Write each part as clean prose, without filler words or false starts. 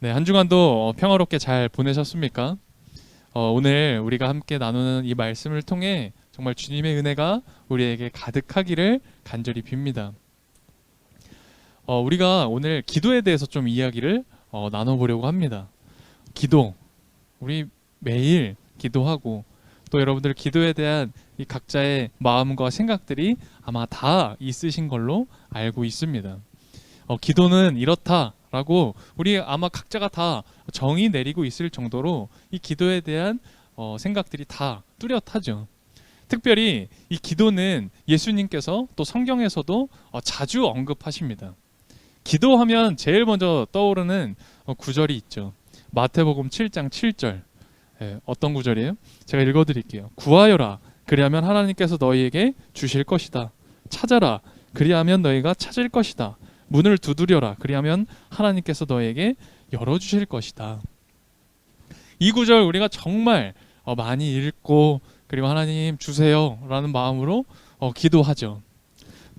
네, 한 주간도 평화롭게 잘 보내셨습니까? 오늘 우리가 함께 나누는 이 말씀을 통해 정말 주님의 은혜가 우리에게 가득하기를 간절히 빕니다. 우리가 오늘 기도에 대해서 좀 이야기를 나눠보려고 합니다. 기도, 우리 매일 기도하고 또 여러분들 기도에 대한 이 각자의 마음과 생각들이 아마 다 있으신 걸로 알고 있습니다. 기도는 이렇다라고 우리 아마 각자가 다 정의 내리고 있을 정도로 이 기도에 대한 생각들이 다 뚜렷하죠. 특별히 이 기도는 예수님께서 또 성경에서도 자주 언급하십니다. 기도하면 제일 먼저 떠오르는 구절이 있죠. 마태복음 7장 7절. 어떤 구절이에요? 제가 읽어드릴게요. 구하여라. 그리하면 하나님께서 너희에게 주실 것이다. 찾아라. 그리하면 너희가 찾을 것이다. 문을 두드려라. 그리하면 하나님께서 너에게 열어주실 것이다. 이 구절 우리가 정말 많이 읽고 그리고 하나님 주세요 라는 마음으로 기도하죠.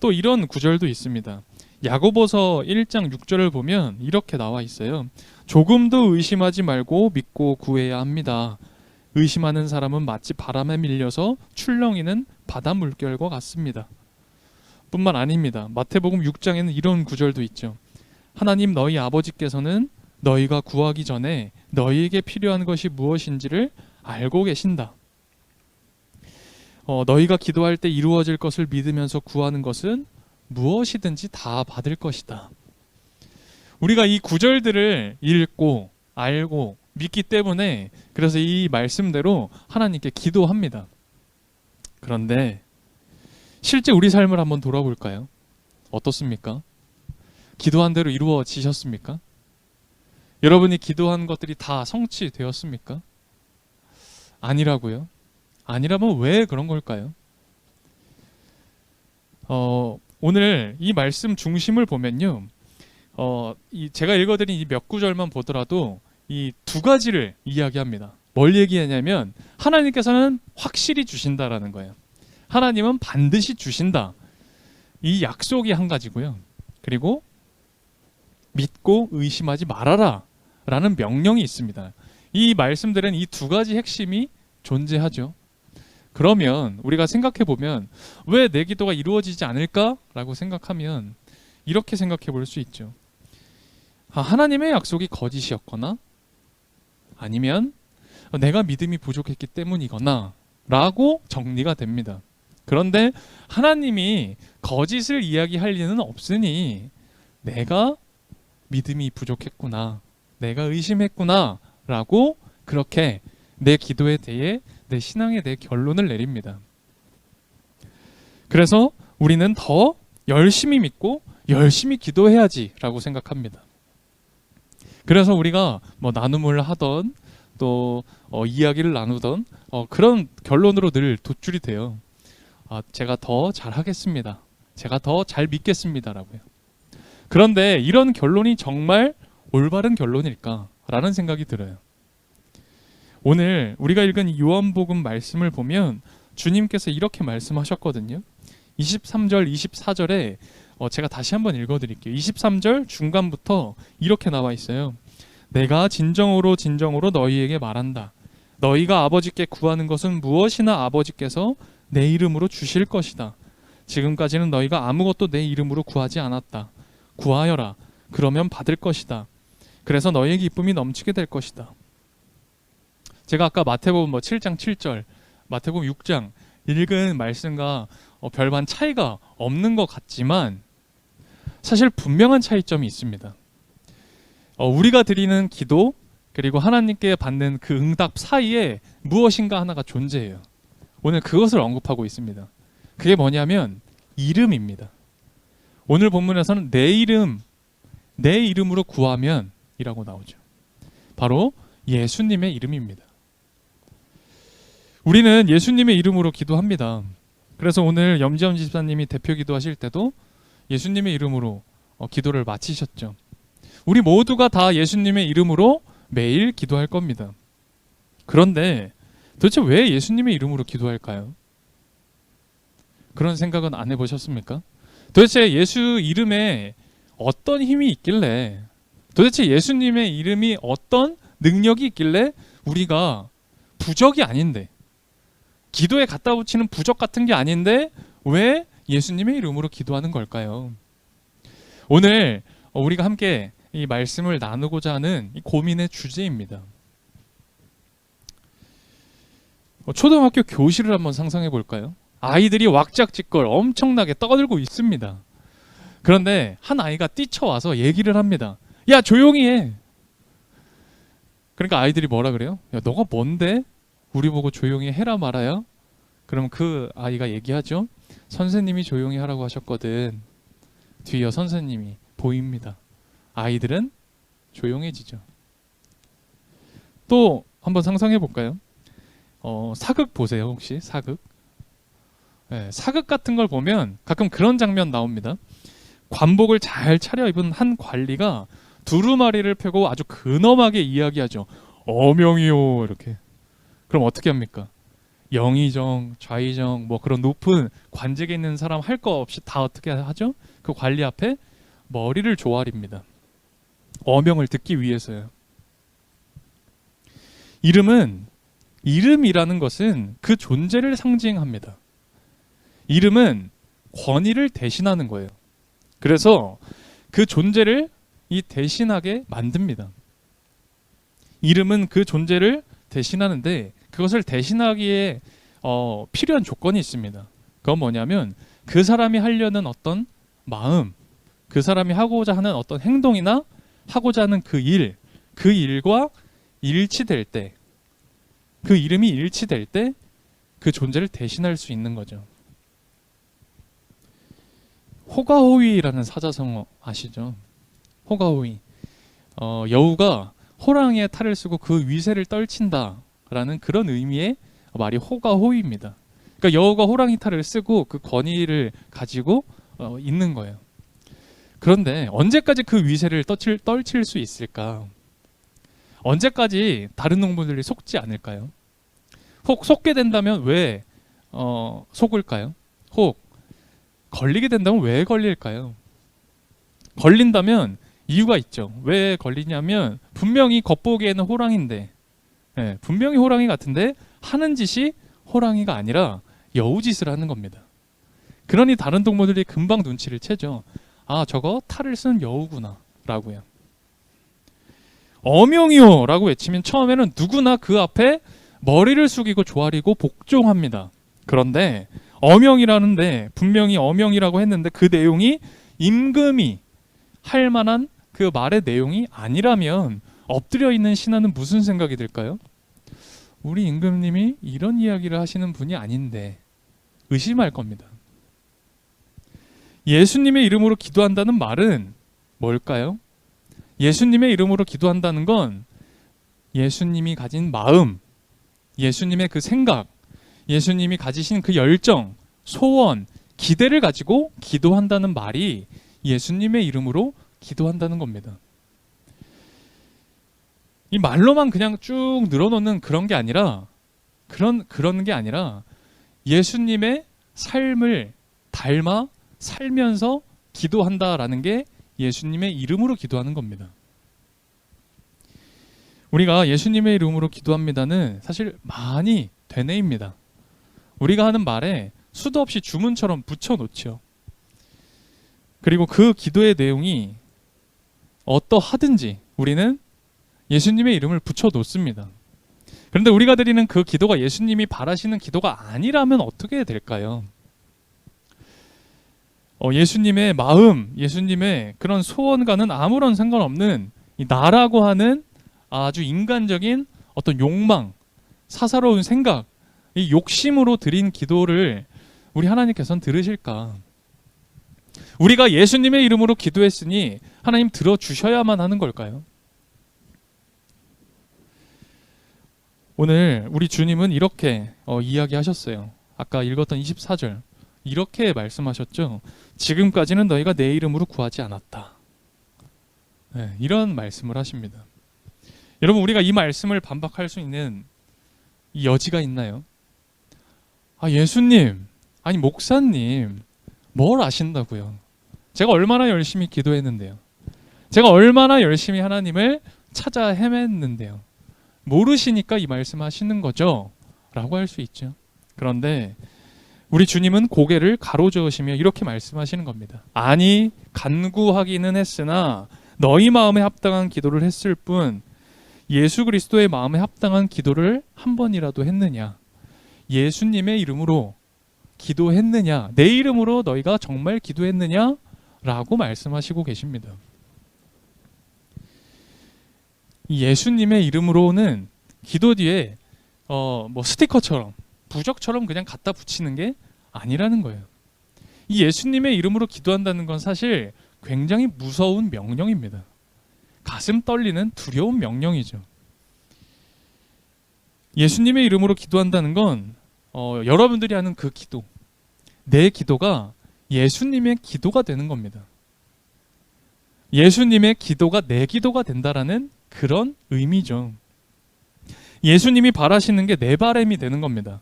또 이런 구절도 있습니다. 야고보서 1장 6절을 보면 이렇게 나와 있어요. 조금도 의심하지 말고 믿고 구해야 합니다. 의심하는 사람은 마치 바람에 밀려서 출렁이는 바다 물결과 같습니다. 뿐만 아닙니다. 마태복음 6장에는 이런 구절도 있죠. 하나님 너희 아버지께서는 너희가 구하기 전에 너희에게 필요한 것이 무엇인지를 알고 계신다. 너희가 기도할 때 이루어질 것을 믿으면서 구하는 것은 무엇이든지 다 받을 것이다. 우리가 이 구절들을 읽고 알고 믿기 때문에 그래서 이 말씀대로 하나님께 기도합니다. 그런데 실제 우리 삶을 한번 돌아볼까요? 어떻습니까? 기도한 대로 이루어지셨습니까? 여러분이 기도한 것들이 다 성취되었습니까? 아니라고요? 아니라면 왜 그런 걸까요? 오늘 이 말씀 중심을 보면요. 제가 읽어드린 이 몇 구절만 보더라도 이 두 가지를 이야기합니다. 뭘 얘기하냐면 하나님께서는 확실히 주신다라는 거예요. 하나님은 반드시 주신다. 이 약속이 한 가지고요. 그리고 믿고 의심하지 말아라 라는 명령이 있습니다. 이 말씀들은 이 두 가지 핵심이 존재하죠. 그러면 우리가 생각해 보면 왜 내 기도가 이루어지지 않을까라고 생각하면 이렇게 생각해 볼 수 있죠. 하나님의 약속이 거짓이었거나 아니면 내가 믿음이 부족했기 때문이거나 라고 정리가 됩니다. 그런데 하나님이 거짓을 이야기할 리는 없으니 내가 믿음이 부족했구나, 내가 의심했구나 라고 그렇게 내 기도에 대해 내 신앙에 대해 결론을 내립니다. 그래서 우리는 더 열심히 믿고 열심히 기도해야지 라고 생각합니다. 그래서 우리가 나눔을 하던 또 이야기를 나누던 그런 결론으로 늘 도출이 돼요. 제가 더 잘하겠습니다. 제가 더 잘 믿겠습니다라고요. 그런데 이런 결론이 정말 올바른 결론일까라는 생각이 들어요. 오늘 우리가 읽은 이 요한복음 말씀을 보면 주님께서 이렇게 말씀하셨거든요. 23절, 24절에 제가 다시 한번 읽어드릴게요. 23절 중간부터 이렇게 나와 있어요. 내가 진정으로 진정으로 너희에게 말한다. 너희가 아버지께 구하는 것은 무엇이나 아버지께서 내 이름으로 주실 것이다. 지금까지는 너희가 아무것도 내 이름으로 구하지 않았다. 구하여라. 그러면 받을 것이다. 그래서 너희의 기쁨이 넘치게 될 것이다. 제가 아까 마태복음 7장 7절, 마태복음 6장 읽은 말씀과 별반 차이가 없는 것 같지만 사실 분명한 차이점이 있습니다. 우리가 드리는 기도 그리고 하나님께 받는 그 응답 사이에 무엇인가 하나가 존재해요. 오늘 그것을 언급하고 있습니다. 그게 뭐냐면 이름입니다. 오늘 본문에서는 내 이름으로 구하면 이라고 나오죠. 바로 예수님의 이름입니다. 우리는 예수님의 이름으로 기도합니다. 그래서 오늘 염지연 집사님이 대표 기도하실 때도 예수님의 이름으로 기도를 마치셨죠. 우리 모두가 다 예수님의 이름으로 매일 기도할 겁니다. 그런데 도대체 왜 예수님의 이름으로 기도할까요? 그런 생각은 안 해보셨습니까? 도대체 예수 이름에 어떤 힘이 있길래 도대체 예수님의 이름이 어떤 능력이 있길래 우리가 부적이 아닌데, 기도에 갖다 붙이는 부적 같은 게 아닌데 왜 예수님의 이름으로 기도하는 걸까요? 오늘 우리가 함께 이 말씀을 나누고자 하는 이 고민의 주제입니다. 초등학교 교실을 한번 상상해 볼까요? 아이들이 왁작지껄 엄청나게 떠들고 있습니다. 그런데 한 아이가 뛰쳐와서 얘기를 합니다. 야, 조용히 해. 그러니까 아이들이 뭐라 그래요? 야, 너가 뭔데? 우리 보고 조용히 해라 말아야? 그럼 그 아이가 얘기하죠. 선생님이 조용히 하라고 하셨거든. 뒤이어 선생님이 보입니다. 아이들은 조용해지죠. 또 한번 상상해 볼까요? 사극 보세요. 혹시 사극? 네, 사극 같은 걸 보면 가끔 그런 장면 나옵니다. 관복을 잘 차려입은 한 관리가 두루마리를 펴고 아주 근엄하게 이야기하죠. 어명이요, 이렇게. 그럼 어떻게 합니까? 영의정, 좌의정, 뭐 그런 높은 관직에 있는 사람 할 거 없이 다 어떻게 하죠? 그 관리 앞에 머리를 조아립니다. 어명을 듣기 위해서요. 이름이라는 것은 그 존재를 상징합니다. 이름은 권위를 대신하는 거예요. 그래서 그 존재를 이 대신하게 만듭니다. 이름은 그 존재를 대신하는데 그것을 대신하기에 필요한 조건이 있습니다. 그건 뭐냐면 그 사람이 하려는 어떤 마음, 그 사람이 하고자 하는 어떤 행동이나 하고자 하는 그 일과 일치될 때, 그 이름이 일치될 때 그 존재를 대신할 수 있는 거죠. 호가호위라는 사자성어 아시죠? 호가호위. 여우가 호랑이의 탈을 쓰고 그 위세를 떨친다라는 그런 의미의 말이 호가호위입니다. 그러니까 여우가 호랑이 탈을 쓰고 그 권위를 가지고 있는 거예요. 그런데 언제까지 그 위세를 떨칠 수 있을까? 언제까지 다른 동물들이 속지 않을까요? 혹 속게 된다면 왜 속을까요? 혹 걸리게 된다면 왜 걸릴까요? 걸린다면 이유가 있죠. 왜 걸리냐면 분명히 겉보기에는 호랑이인데, 분명히 호랑이 같은데 하는 짓이 호랑이가 아니라 여우짓을 하는 겁니다. 그러니 다른 동물들이 금방 눈치를 채죠. 아, 저거 탈을 쓴 여우구나 라고요. 어명이요 라고 외치면 처음에는 누구나 그 앞에 머리를 숙이고 조아리고 복종합니다. 그런데 어명이라는데 분명히 어명이라고 했는데 그 내용이 임금이 할 만한 그 말의 내용이 아니라면 엎드려 있는 신하는 무슨 생각이 들까요? 우리 임금님이 이런 이야기를 하시는 분이 아닌데 의심할 겁니다. 예수님의 이름으로 기도한다는 말은 뭘까요? 예수님의 이름으로 기도한다는 건 예수님이 가진 마음, 예수님의 그 생각, 예수님이 가지신 그 열정, 소원, 기대를 가지고 기도한다는 말이 예수님의 이름으로 기도한다는 겁니다. 이 말로만 그냥 쭉 늘어놓는 그런 게 아니라 그런 게 아니라 예수님의 삶을 닮아 살면서 기도한다라는 게 예수님의 이름으로 기도하는 겁니다. 우리가 예수님의 이름으로 기도합니다는 사실 많이 되뇌입니다. 우리가 하는 말에 수도 없이 주문처럼 붙여놓죠. 그리고 그 기도의 내용이 어떠하든지 우리는 예수님의 이름을 붙여놓습니다. 그런데 우리가 드리는 그 기도가 예수님이 바라시는 기도가 아니라면 어떻게 될까요? 예수님의 마음, 예수님의 그런 소원과는 아무런 상관없는 이 나라고 하는 아주 인간적인 어떤 욕망, 사사로운 생각, 이 욕심으로 드린 기도를 우리 하나님께서는 들으실까? 우리가 예수님의 이름으로 기도했으니 하나님 들어주셔야만 하는 걸까요? 오늘 우리 주님은 이렇게 이야기하셨어요. 아까 읽었던 24절 이렇게 말씀하셨죠. 지금까지는 너희가 내 이름으로 구하지 않았다. 네, 이런 말씀을 하십니다. 여러분, 우리가 이 말씀을 반박할 수 있는 이 여지가 있나요? 아, 예수님, 아니 목사님, 뭘 아신다고요? 제가 얼마나 열심히 기도했는데요. 제가 얼마나 열심히 하나님을 찾아 헤맸는데요. 모르시니까 이 말씀하시는 거죠? 라고 할 수 있죠. 그런데 우리 주님은 고개를 가로저으시며 이렇게 말씀하시는 겁니다. 아니, 간구하기는 했으나 너희 마음에 합당한 기도를 했을 뿐 예수 그리스도의 마음에 합당한 기도를 한 번이라도 했느냐? 예수님의 이름으로 기도했느냐? 내 이름으로 너희가 정말 기도했느냐? 라고 말씀하시고 계십니다. 이 예수님의 이름으로는 기도 뒤에 뭐 스티커처럼 부적처럼 그냥 갖다 붙이는 게 아니라는 거예요. 이 예수님의 이름으로 기도한다는 건 사실 굉장히 무서운 명령입니다. 가슴 떨리는 두려운 명령이죠. 예수님의 이름으로 기도한다는 건 여러분들이 하는 그 기도, 내 기도가 예수님의 기도가 되는 겁니다. 예수님의 기도가 내 기도가 된다라는 그런 의미죠. 예수님이 바라시는 게 내 바람이 되는 겁니다.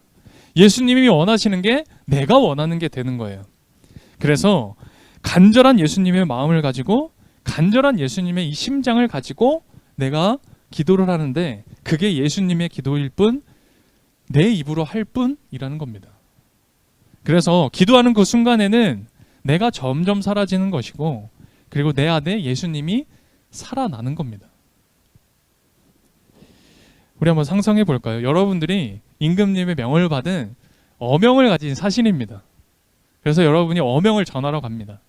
예수님이 원하시는 게 내가 원하는 게 되는 거예요. 그래서 간절한 예수님의 마음을 가지고 간절한 예수님의 이 심장을 가지고 내가 기도를 하는데 그게 예수님의 기도일 뿐 내 입으로 할 뿐이라는 겁니다. 그래서 기도하는 그 순간에는 내가 점점 사라지는 것이고 그리고 내 안에 예수님이 살아나는 겁니다. 우리 한번 상상해 볼까요? 여러분들이 임금님의 명을 받은 어명을 가진 사신입니다. 그래서 여러분이 어명을 전하러 갑니다.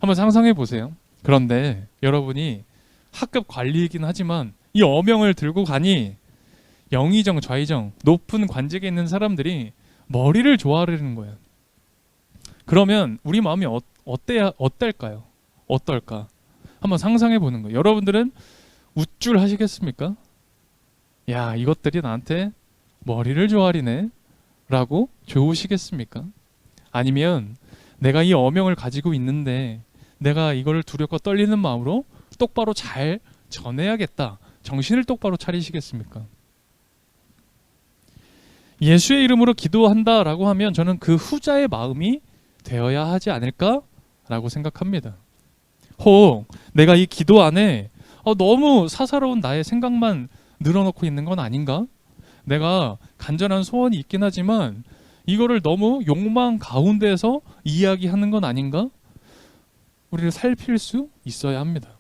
한번 상상해 보세요. 그런데 여러분이 학급 관리이긴 하지만 이 어명을 들고 가니 영의정 좌의정 높은 관직에 있는 사람들이 머리를 조아리는 거예요. 그러면 우리 마음이 어떨까요? 어떨까? 한번 상상해 보는 거예요. 여러분들은 우쭐 하시겠습니까? 야, 이것들이 나한테 머리를 조아리네 라고 좋으시겠습니까? 아니면 내가 이 어명을 가지고 있는데 내가 이걸 두렵고 떨리는 마음으로 똑바로 잘 전해야겠다. 정신을 똑바로 차리시겠습니까? 예수의 이름으로 기도한다라고 하면 저는 그 후자의 마음이 되어야 하지 않을까라고 생각합니다. 혹 내가 이 기도 안에 너무 사사로운 나의 생각만 늘어놓고 있는 건 아닌가? 내가 간절한 소원이 있긴 하지만 이거를 너무 욕망 가운데에서 이야기하는 건 아닌가? 우리를 살필 수 있어야 합니다.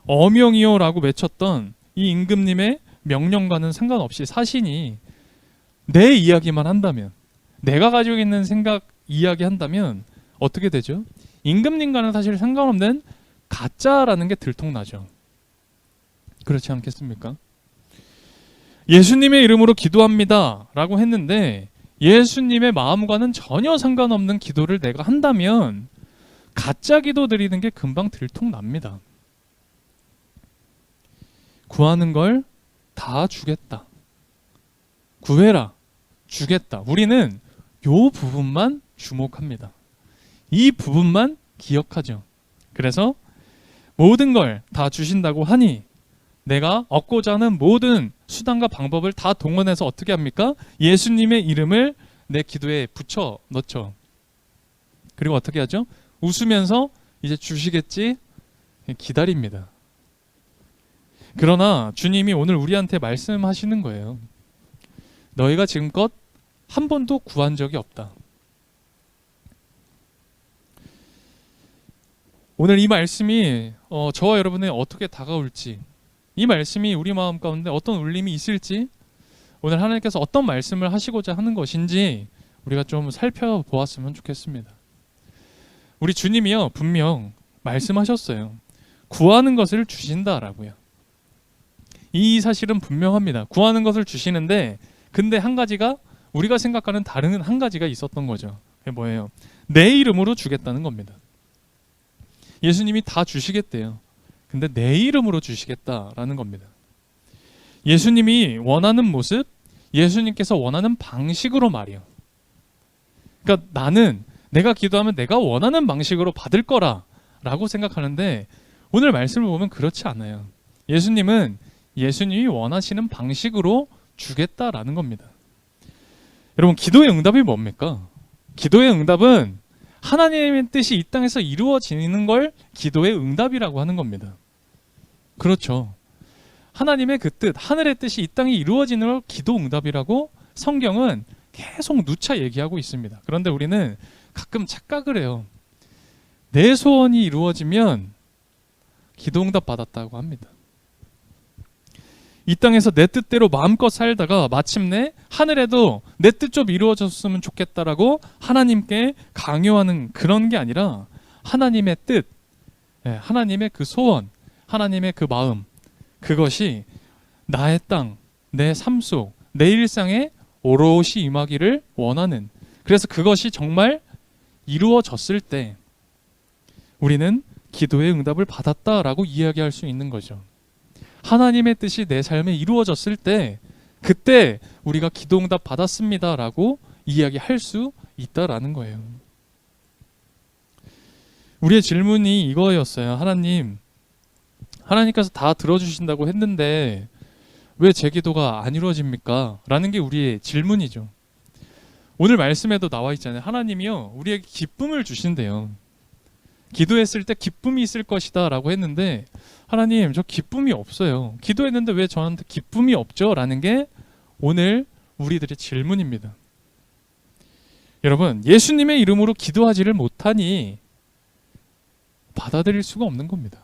어명이요라고 외쳤던 이 임금님의 명령과는 상관없이 사신이 내 이야기만 한다면 내가 가지고 있는 생각 이야기한다면 어떻게 되죠? 임금님과는 사실 상관없는 가짜라는 게 들통나죠. 그렇지 않겠습니까? 예수님의 이름으로 기도합니다 라고 했는데 예수님의 마음과는 전혀 상관없는 기도를 내가 한다면 가짜 기도 드리는 게 금방 들통납니다. 구하는 걸 다 주겠다. 구해라. 주겠다. 우리는 요 부분만 주목합니다. 이 부분만 기억하죠. 그래서 모든 걸 다 주신다고 하니 내가 얻고자 하는 모든 수단과 방법을 다 동원해서 어떻게 합니까? 예수님의 이름을 내 기도에 붙여 넣죠. 그리고 어떻게 하죠? 웃으면서 이제 주시겠지 기다립니다. 그러나 주님이 오늘 우리한테 말씀하시는 거예요. 너희가 지금껏 한 번도 구한 적이 없다. 오늘 이 말씀이 저와 여러분에 어떻게 다가올지, 이 말씀이 우리 마음 가운데 어떤 울림이 있을지, 오늘 하나님께서 어떤 말씀을 하시고자 하는 것인지 우리가 좀 살펴보았으면 좋겠습니다. 우리 주님이요 분명 말씀하셨어요. 구하는 것을 주신다라고요. 이 사실은 분명합니다. 구하는 것을 주시는데 근데 한 가지가 우리가 생각하는 다른 한 가지가 있었던 거죠. 그게 뭐예요? 내 이름으로 주겠다는 겁니다. 예수님이 다 주시겠대요. 근데 내 이름으로 주시겠다라는 겁니다. 예수님이 원하는 모습, 예수님께서 원하는 방식으로 말이요. 그러니까 나는 내가 기도하면 내가 원하는 방식으로 받을 거라라고 생각하는데 오늘 말씀을 보면 그렇지 않아요. 예수님이 원하시는 방식으로 주겠다라는 겁니다. 여러분, 기도의 응답이 뭡니까? 기도의 응답은 하나님의 뜻이 이 땅에서 이루어지는 걸 기도의 응답이라고 하는 겁니다. 그렇죠. 하나님의 그 뜻, 하늘의 뜻이 이 땅에 이루어지는 걸 기도 응답이라고 성경은 계속 누차 얘기하고 있습니다. 그런데 우리는 가끔 착각을 해요. 내 소원이 이루어지면 기도 응답 받았다고 합니다. 이 땅에서 내 뜻대로 마음껏 살다가 마침내 하늘에도 내 뜻 좀 이루어졌으면 좋겠다라고 하나님께 강요하는 그런 게 아니라 하나님의 뜻, 하나님의 그 소원, 하나님의 그 마음, 그것이 나의 땅, 내 삶 속, 내 일상에 오롯이 임하기를 원하는, 그래서 그것이 정말 이루어졌을 때 우리는 기도의 응답을 받았다라고 이야기할 수 있는 거죠. 하나님의 뜻이 내 삶에 이루어졌을 때 그때 우리가 기도 응답 받았습니다라고 이야기할 수 있다라는 거예요. 우리의 질문이 이거였어요. 하나님께서 다 들어주신다고 했는데 왜 제 기도가 안 이루어집니까? 라는 게 우리의 질문이죠. 오늘 말씀에도 나와 있잖아요. 하나님이요, 우리에게 기쁨을 주신대요. 기도했을 때 기쁨이 있을 것이다 라고 했는데, 하나님, 저 기쁨이 없어요. 기도했는데 왜 저한테 기쁨이 없죠? 라는 게 오늘 우리들의 질문입니다. 여러분, 예수님의 이름으로 기도하지를 못하니 받아들일 수가 없는 겁니다.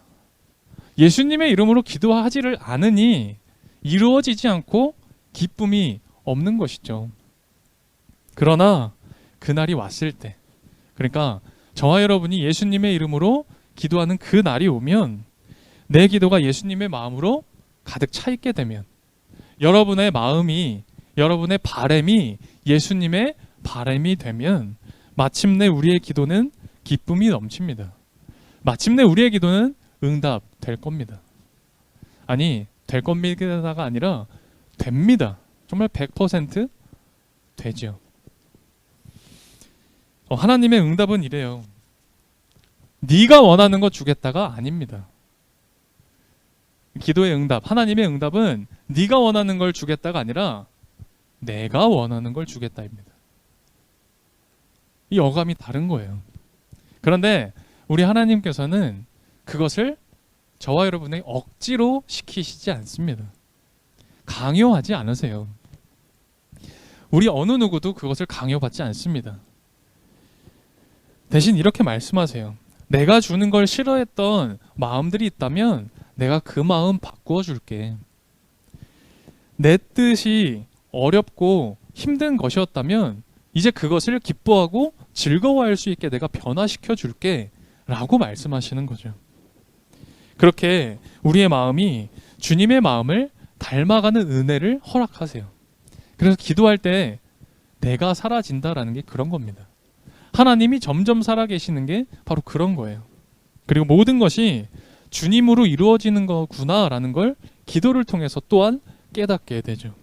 예수님의 이름으로 기도하지를 않으니 이루어지지 않고 기쁨이 없는 것이죠. 그러나 그날이 왔을 때, 그러니까 저와 여러분이 예수님의 이름으로 기도하는 그 날이 오면, 내 기도가 예수님의 마음으로 가득 차 있게 되면, 여러분의 마음이, 여러분의 바람이 예수님의 바람이 되면 마침내 우리의 기도는 기쁨이 넘칩니다. 마침내 우리의 기도는 응답될 겁니다. 아니, 될 겁니다가 아니라 됩니다. 정말 100% 되죠. 하나님의 응답은 이래요. 네가 원하는 거 주겠다가 아닙니다. 기도의 응답, 하나님의 응답은 네가 원하는 걸 주겠다가 아니라 내가 원하는 걸 주겠다입니다. 이 어감이 다른 거예요. 그런데 우리 하나님께서는 그것을 저와 여러분에게 억지로 시키시지 않습니다. 강요하지 않으세요. 우리 어느 누구도 그것을 강요받지 않습니다. 대신 이렇게 말씀하세요. 내가 주는 걸 싫어했던 마음들이 있다면 내가 그 마음 바꾸어 줄게. 내 뜻이 어렵고 힘든 것이었다면 이제 그것을 기뻐하고 즐거워할 수 있게 내가 변화시켜 줄게 라고 말씀하시는 거죠. 그렇게 우리의 마음이 주님의 마음을 닮아가는 은혜를 허락하세요. 그래서 기도할 때 내가 사라진다라는 게 그런 겁니다. 하나님이 점점 살아계시는 게 바로 그런 거예요. 그리고 모든 것이 주님으로 이루어지는 거구나라는 걸 기도를 통해서 또한 깨닫게 되죠.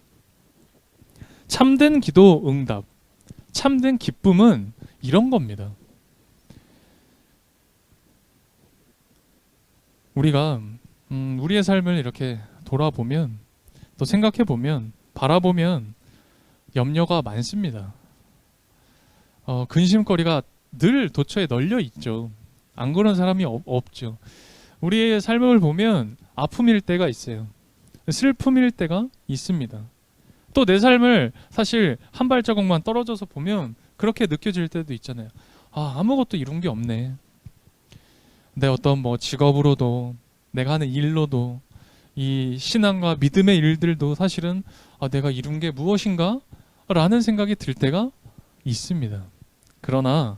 참된 기도 응답, 참된 기쁨은 이런 겁니다. 우리가 우리의 삶을 이렇게 돌아보면, 또 생각해보면, 바라보면 염려가 많습니다. 근심거리가 늘 도처에 널려 있죠. 안 그런 사람이 없죠. 우리의 삶을 보면 아픔일 때가 있어요. 슬픔일 때가 있습니다. 또 내 삶을 사실 한 발자국만 떨어져서 보면 그렇게 느껴질 때도 있잖아요. 아무것도 이룬 게 없네. 내 어떤 직업으로도, 내가 하는 일로도, 이 신앙과 믿음의 일들도 사실은 내가 이룬 게 무엇인가? 라는 생각이 들 때가 있습니다. 그러나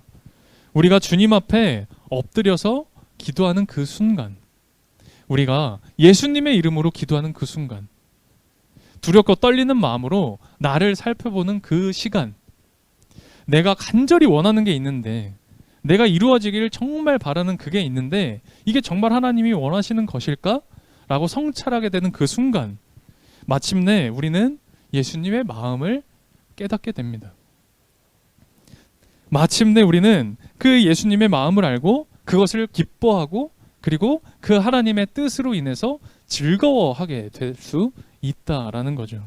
우리가 주님 앞에 엎드려서 기도하는 그 순간, 우리가 예수님의 이름으로 기도하는 그 순간, 두렵고 떨리는 마음으로 나를 살펴보는 그 시간, 내가 간절히 원하는 게 있는데, 내가 이루어지기를 정말 바라는 그게 있는데 이게 정말 하나님이 원하시는 것일까? 라고 성찰하게 되는 그 순간, 마침내 우리는 예수님의 마음을 깨닫게 됩니다. 마침내 우리는 그 예수님의 마음을 알고 그것을 기뻐하고, 그리고 그 하나님의 뜻으로 인해서 즐거워하게 될 수 있다라는 거죠.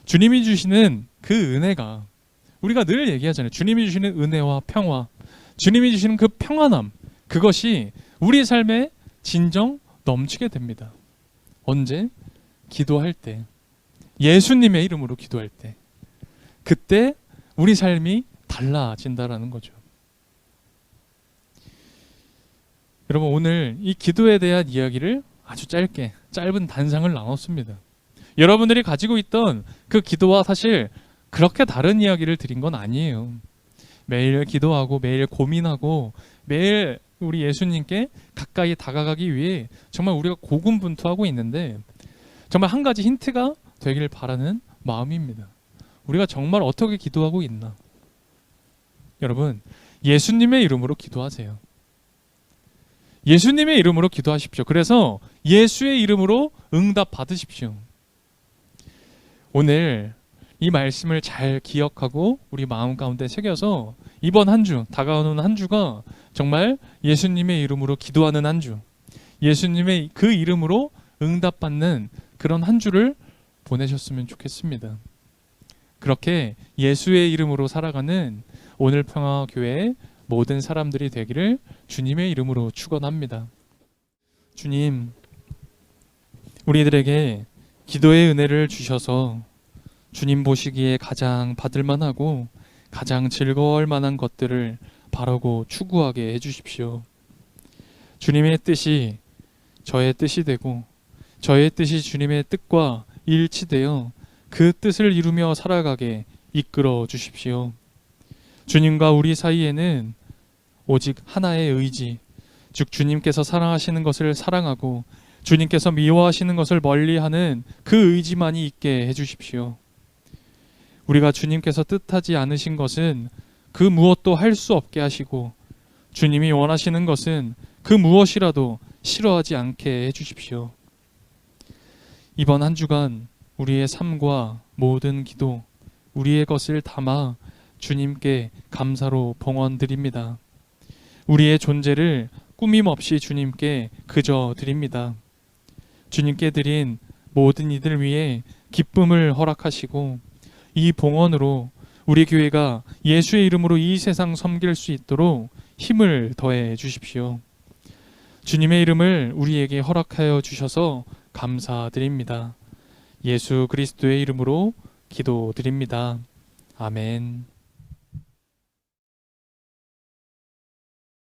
주님이 주시는 그 은혜가, 우리가 늘 얘기하잖아요. 주님이 주시는 은혜와 평화, 주님이 주시는 그 평안함, 그것이 우리 삶에 진정 넘치게 됩니다. 언제? 기도할 때, 예수님의 이름으로 기도할 때, 그때 우리 삶이 달라진다라는 거죠. 여러분, 오늘 이 기도에 대한 이야기를 아주 짧은 단상을 나눴습니다. 여러분들이 가지고 있던 그 기도와 사실 그렇게 다른 이야기를 드린 건 아니에요. 매일 기도하고 매일 고민하고 매일 우리 예수님께 가까이 다가가기 위해 정말 우리가 고군분투하고 있는데, 정말 한 가지 힌트가 되길 바라는 마음입니다. 우리가 정말 어떻게 기도하고 있나? 여러분, 예수님의 이름으로 기도하세요. 예수님의 이름으로 기도하십시오. 그래서 예수의 이름으로 응답 받으십시오. 오늘 이 말씀을 잘 기억하고 우리 마음 가운데 새겨서 이번 한 주, 다가오는 한 주가 정말 예수님의 이름으로 기도하는 한 주, 예수님의 그 이름으로 응답받는 그런 한 주를 보내셨으면 좋겠습니다. 그렇게 예수의 이름으로 살아가는 오늘 평화교회의 모든 사람들이 되기를 주님의 이름으로 축원합니다. 주님, 우리들에게 기도의 은혜를 주셔서 주님 보시기에 가장 받을 만하고 가장 즐거워할 만한 것들을 바라고 추구하게 해주십시오. 주님의 뜻이 저의 뜻이 되고 저의 뜻이 주님의 뜻과 일치되어 그 뜻을 이루며 살아가게 이끌어 주십시오. 주님과 우리 사이에는 오직 하나의 의지, 즉 주님께서 사랑하시는 것을 사랑하고 주님께서 미워하시는 것을 멀리하는 그 의지만이 있게 해주십시오. 우리가 주님께서 뜻하지 않으신 것은 그 무엇도 할 수 없게 하시고 주님이 원하시는 것은 그 무엇이라도 싫어하지 않게 해주십시오. 이번 한 주간 우리의 삶과 모든 기도, 우리의 것을 담아 주님께 감사로 봉헌드립니다. 우리의 존재를 꾸밈없이 주님께 그저 드립니다. 주님께 드린 모든 이들 위해 기쁨을 허락하시고 이 봉헌으로 우리 교회가 예수의 이름으로 이 세상 섬길 수 있도록 힘을 더해 주십시오. 주님의 이름을 우리에게 허락하여 주셔서 감사드립니다. 예수 그리스도의 이름으로 기도드립니다. 아멘.